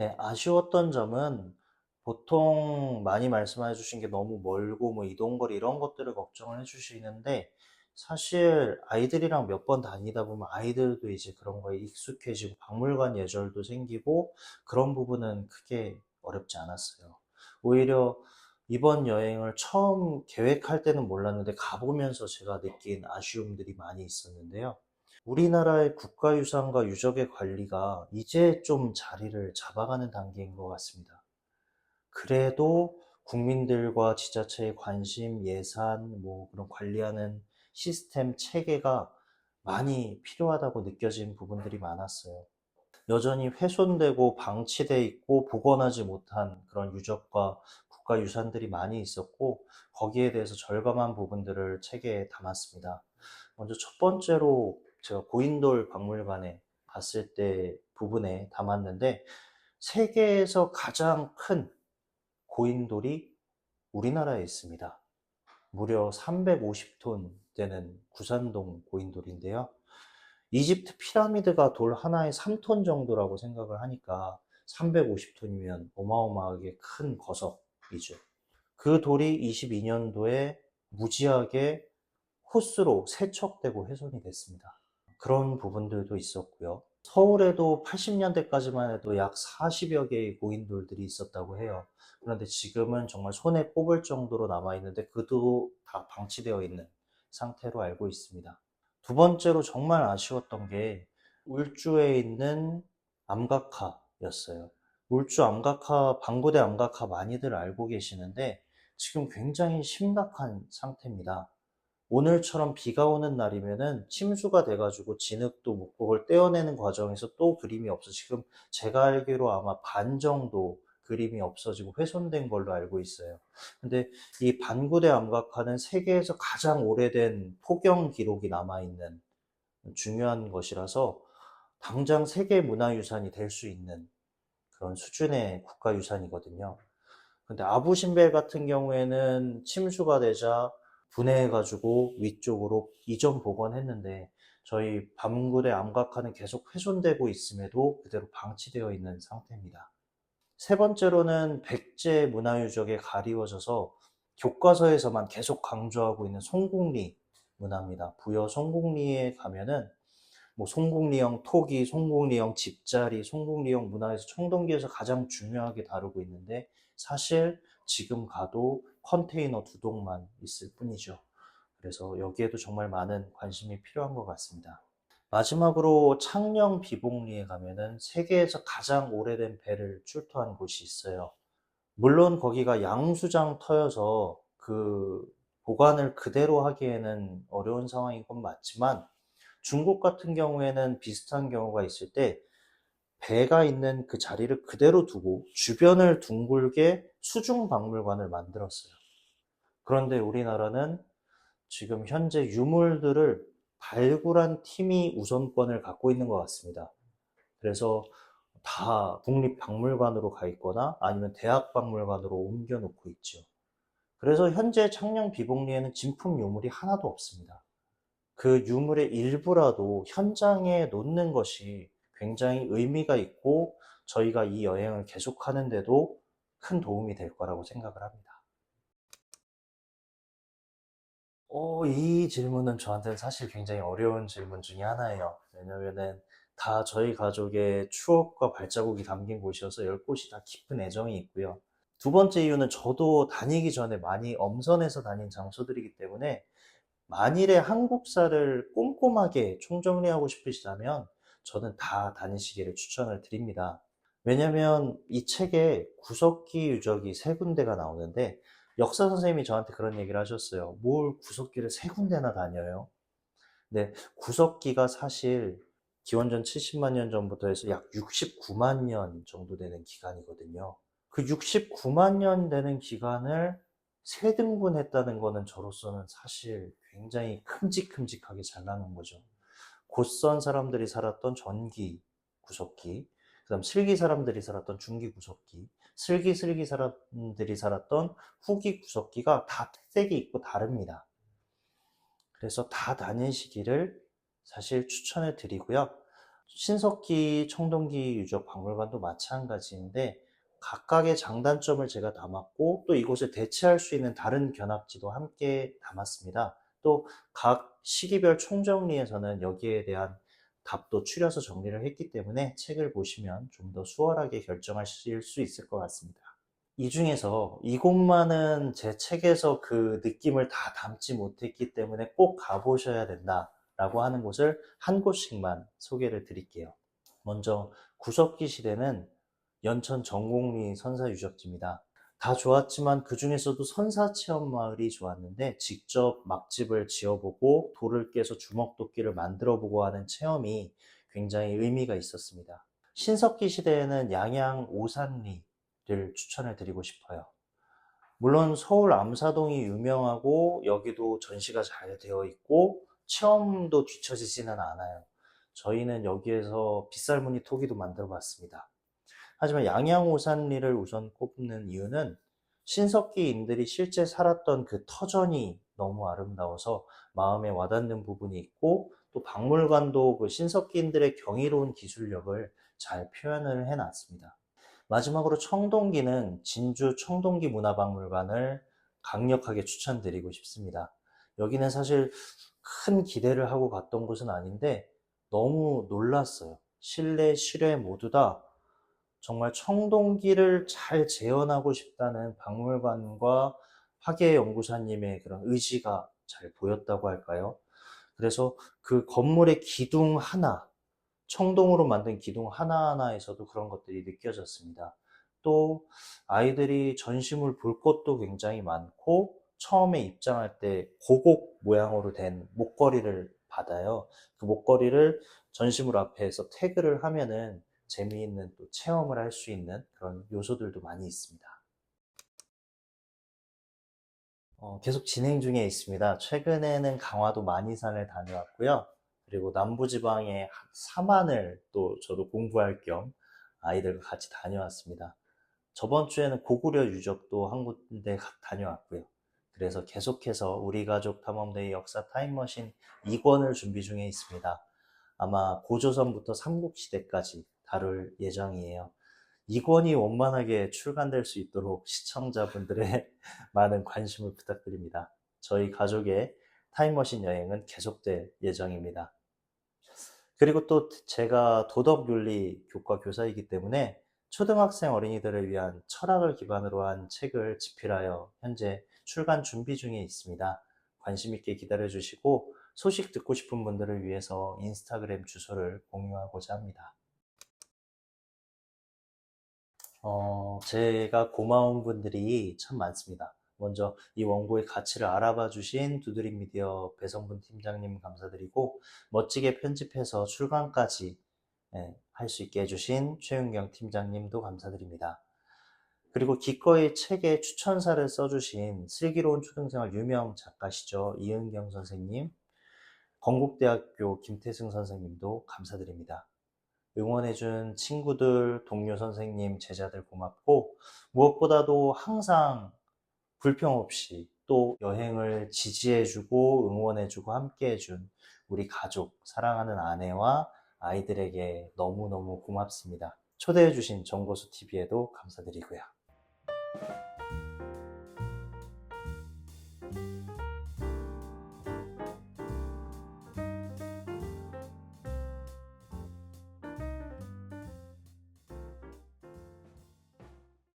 네, 아쉬웠던 점은 보통 많이 말씀해 주신 게 너무 멀고 뭐 이동거리 이런 것들을 걱정을 해 주시는데, 사실 아이들이랑 몇 번 다니다 보면 아이들도 이제 그런 거에 익숙해지고 박물관 예절도 생기고 그런 부분은 크게 어렵지 않았어요. 오히려 이번 여행을 처음 계획할 때는 몰랐는데 가보면서 제가 느낀 아쉬움들이 많이 있었는데요. 우리나라의 국가유산과 유적의 관리가 이제 좀 자리를 잡아가는 단계인 것 같습니다. 그래도 국민들과 지자체의 관심, 예산, 뭐 그런 관리하는 시스템, 체계가 많이 필요하다고 느껴진 부분들이 많았어요. 여전히 훼손되고 방치돼 있고 복원하지 못한 그런 유적과 국가유산들이 많이 있었고, 거기에 대해서 절감한 부분들을 책에 담았습니다. 먼저 첫 번째로 제가 고인돌 박물관에 갔을 때 부분에 담았는데, 세계에서 가장 큰 고인돌이 우리나라에 있습니다. 무려 350톤 되는 구산동 고인돌인데요. 이집트 피라미드가 돌 하나에 3톤 정도라고 생각을 하니까 350톤이면 어마어마하게 큰 거석이죠. 그 돌이 22년도에 무지하게 호수로 세척되고 훼손이 됐습니다. 그런 부분들도 있었고요. 서울에도 80년대까지만 해도 약 40여 개의 고인돌들이 있었다고 해요. 그런데 지금은 정말 손에 꼽을 정도로 남아있는데 그도 다 방치되어 있는 상태로 알고 있습니다. 두 번째로 정말 아쉬웠던 게 울주에 있는 암각화였어요. 울주 암각화, 방구대 암각화 많이들 알고 계시는데 지금 굉장히 심각한 상태입니다. 오늘처럼 비가 오는 날이면은 침수가 돼가지고 진흙도 묻고 그걸 떼어내는 과정에서 또 그림이 없어. 지금 제가 알기로 아마 반 정도 그림이 없어지고 훼손된 걸로 알고 있어요. 근데 이 반구대 암각화는 세계에서 가장 오래된 포경 기록이 남아있는 중요한 것이라서 당장 세계문화유산이 될 수 있는 그런 수준의 국가유산이거든요. 근데 아부신벨 같은 경우에는 침수가 되자 분해해가지고 위쪽으로 이전 복원했는데, 저희 밤굴의 암각화는 계속 훼손되고 있음에도 그대로 방치되어 있는 상태입니다. 세 번째로는 백제 문화유적에 가리워져서 교과서에서만 계속 강조하고 있는 송국리 문화입니다. 부여 송국리에 가면은 뭐 송국리형 토기, 송국리형 집자리, 송국리형 문화에서 청동기에서 가장 중요하게 다루고 있는데, 사실 지금 가도 컨테이너 두 동만 있을 뿐이죠. 그래서 여기에도 정말 많은 관심이 필요한 것 같습니다. 마지막으로 창녕 비봉리에 가면은 세계에서 가장 오래된 배를 출토한 곳이 있어요. 물론 거기가 양수장 터여서 그 보관을 그대로 하기에는 어려운 상황인 건 맞지만, 중국 같은 경우에는 비슷한 경우가 있을 때 배가 있는 그 자리를 그대로 두고 주변을 둥글게 수중 박물관을 만들었어요. 그런데 우리나라는 지금 현재 유물들을 발굴한 팀이 우선권을 갖고 있는 것 같습니다. 그래서 다 국립박물관으로 가 있거나 아니면 대학박물관으로 옮겨 놓고 있죠. 그래서 현재 창녕 비봉리에는 진품 유물이 하나도 없습니다. 그 유물의 일부라도 현장에 놓는 것이 굉장히 의미가 있고 저희가 이 여행을 계속하는데도 큰 도움이 될 거라고 생각을 합니다. 이 질문은 저한테는 사실 굉장히 어려운 질문 중에 하나예요. 왜냐면은 다 저희 가족의 추억과 발자국이 담긴 곳이어서 10곳이 다 깊은 애정이 있고요. 두 번째 이유는 저도 다니기 전에 많이 엄선해서 다닌 장소들이기 때문에, 만일에 한국사를 꼼꼼하게 총정리하고 싶으시다면 저는 다 다니시기를 추천을 드립니다. 왜냐면 이 책에 구석기 유적이 세 군데가 나오는데, 역사 선생님이 저한테 그런 얘기를 하셨어요. 뭘 구석기를 세 군데나 다녀요? 근데 구석기가 사실 기원전 70만 년 전부터 해서 약 69만 년 정도 되는 기간이거든요. 그 69만 년 되는 기간을 세 등분했다는 거는 저로서는 사실 굉장히 큼직큼직하게 잘나는 거죠. 고선 사람들이 살았던 전기 구석기, 그다음 슬기 사람들이 살았던 중기 구석기, 슬기 사람들이 살았던 후기 구석기가 다 특색이 있고 다릅니다. 그래서 다 다니시기를 사실 추천해 드리고요. 신석기, 청동기 유적 박물관도 마찬가지인데 각각의 장단점을 제가 담았고 또 이곳에 대체할 수 있는 다른 견학지도 함께 담았습니다. 또 각 시기별 총정리에서는 여기에 대한 답도 추려서 정리를 했기 때문에 책을 보시면 좀 더 수월하게 결정하실 수 있을 것 같습니다. 이 중에서 이곳만은 제 책에서 그 느낌을 다 담지 못했기 때문에 꼭 가보셔야 된다라고 하는 곳을 한 곳씩만 소개를 드릴게요. 먼저 구석기 시대는 연천 정곡리 선사유적지입니다. 다 좋았지만 그 중에서도 선사체험마을이 좋았는데 직접 막집을 지어보고 돌을 깨서 주먹도끼를 만들어보고 하는 체험이 굉장히 의미가 있었습니다. 신석기 시대에는 양양 오산리를 추천을 드리고 싶어요. 물론 서울 암사동이 유명하고 여기도 전시가 잘 되어 있고 체험도 뒤처지지는 않아요. 저희는 여기에서 빗살무늬 토기도 만들어 봤습니다. 하지만 양양오산리를 우선 꼽는 이유는 신석기인들이 실제 살았던 그 터전이 너무 아름다워서 마음에 와닿는 부분이 있고 또 박물관도 그 신석기인들의 경이로운 기술력을 잘 표현을 해놨습니다. 마지막으로 청동기는 진주 청동기 문화박물관을 강력하게 추천드리고 싶습니다. 여기는 사실 큰 기대를 하고 갔던 곳은 아닌데 너무 놀랐어요. 실내, 실외 모두 다 정말 청동기를 잘 재현하고 싶다는 박물관과 화계연구사님의 그런 의지가 잘 보였다고 할까요? 그래서 그 건물의 기둥 하나, 청동으로 만든 기둥 하나하나에서도 그런 것들이 느껴졌습니다. 또 아이들이 전시물 볼 것도 굉장히 많고 처음에 입장할 때 고곡 모양으로 된 목걸이를 받아요. 그 목걸이를 전시물 앞에서 태그를 하면은 재미있는 또 체험을 할 수 있는 그런 요소들도 많이 있습니다. 계속 진행 중에 있습니다. 최근에는 강화도 만이산을 다녀왔고요. 그리고 남부지방의 사만을 또 저도 공부할 겸 아이들과 같이 다녀왔습니다. 저번 주에는 고구려 유적도 한 군데 다녀왔고요. 그래서 계속해서 우리 가족 탐험대의 역사 타임머신 2권을 준비 중에 있습니다. 아마 고조선부터 삼국시대까지 다룰 예정이에요. 2권이 원만하게 출간될 수 있도록 시청자분들의 많은 관심을 부탁드립니다. 저희 가족의 타임머신 여행은 계속될 예정입니다. 그리고 또 제가 도덕윤리 교과 교사이기 때문에 초등학생 어린이들을 위한 철학을 기반으로 한 책을 집필하여 현재 출간 준비 중에 있습니다. 관심 있게 기다려 주시고 소식 듣고 싶은 분들을 위해서 인스타그램 주소를 공유하고자 합니다. 제가 고마운 분들이 참 많습니다. 먼저 이 원고의 가치를 알아봐 주신 두드림 미디어 배성분 팀장님 감사드리고 멋지게 편집해서 출간까지 할 수 있게 해주신 최윤경 팀장님도 감사드립니다. 그리고 기꺼이 책에 추천사를 써주신 슬기로운 초등생활 유명 작가시죠. 이은경 선생님, 건국대학교 김태승 선생님도 감사드립니다. 응원해준 친구들, 동료 선생님, 제자들 고맙고 무엇보다도 항상 불평 없이 또 여행을 지지해주고 응원해주고 함께해준 우리 가족, 사랑하는 아내와 아이들에게 너무너무 고맙습니다. 초대해주신 정보수 TV에도 감사드리고요.